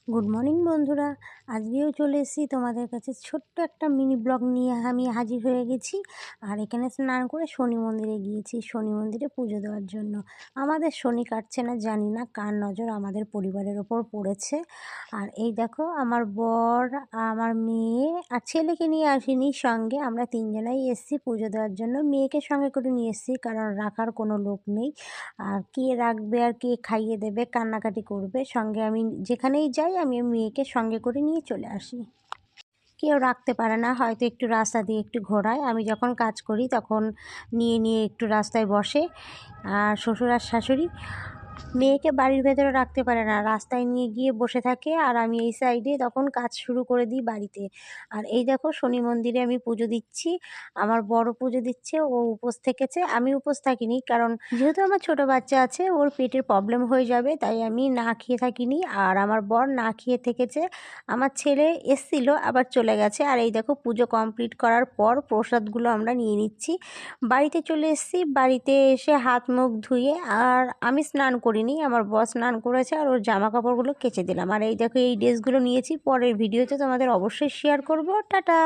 Good morning বন্ধুরা, আজকেও চলে এসেছি তোমাদের কাছে ছোট্ট একটা মিনি ব্লগ নিয়ে আমি হাজির হয়ে গেছি। আর এখানে স্নান করে শনি মন্দিরে গিয়েছি, শনি মন্দিরে পুজো দেওয়ার জন্য। আমাদের শনি কাটছে না, জানি না কার নজর আমাদের পরিবারের ওপর পড়েছে। আর এই দেখো, আমার বর, আমার মেয়ে আর ছেলেকে নিয়ে আসিনি সঙ্গে, আমরা তিনজনাই এসেছি পুজো দেওয়ার জন্য। মেয়েকে সঙ্গে করে নিয়ে এসেছি কারণ রাখার কোনো লোক নেই। আর কে রাখবে আর কে খাইয়ে দেবে, কান্নাকাটি করবে। সঙ্গে আমি যেখানেই যাই আমি মেয়েকে সঙ্গে করে নিয়ে চলে আসি। কেউ রাখতে পারে না, হয়তো একটু রাস্তা দিয়ে একটু ঘোরায়। আমি যখন কাজ করি তখন নিয়ে নিয়ে একটু রাস্তায় বসে। আর শ্বশুর আর শাশুড়ি মেয়েকে বাড়ির ভেতরে রাখতে পারে না, রাস্তায় নিয়ে গিয়ে বসে থাকে। আর আমি এই সাইডে তখন কাজ শুরু করে দিই বাড়িতে। আর এই দেখো, শনি মন্দিরে আমি পুজো দিচ্ছি, আমার বড় পুজো দিচ্ছে, ও উপোস থেকেছে। আমি উপোস থাকিনি, কারণ যেহেতু আমার ছোট বাচ্চা আছে, ওর পেটের প্রবলেম হয়ে যাবে, তাই আমি না খেয়ে থাকিনি। আর আমার বর না খেয়ে থেকেছে। আমার ছেলে এসছিল, আবার চলে গেছে। আর এই দেখো, পুজো কমপ্লিট করার পর প্রসাদগুলো আমরা নিয়ে নিচ্ছি। বাড়িতে চলে এসেছি, বাড়িতে এসে হাত মুখ ধুয়ে, আর আমি স্নান করিনি, আমার বর স্নান করেছে, আর ওর জামা কাপড়গুলো কেচে দিলাম। আর এই দেখো, এই ড্রেসগুলো নিয়েছি, পরের ভিডিওতে তোমাদের অবশ্যই শেয়ার করব। টাটা।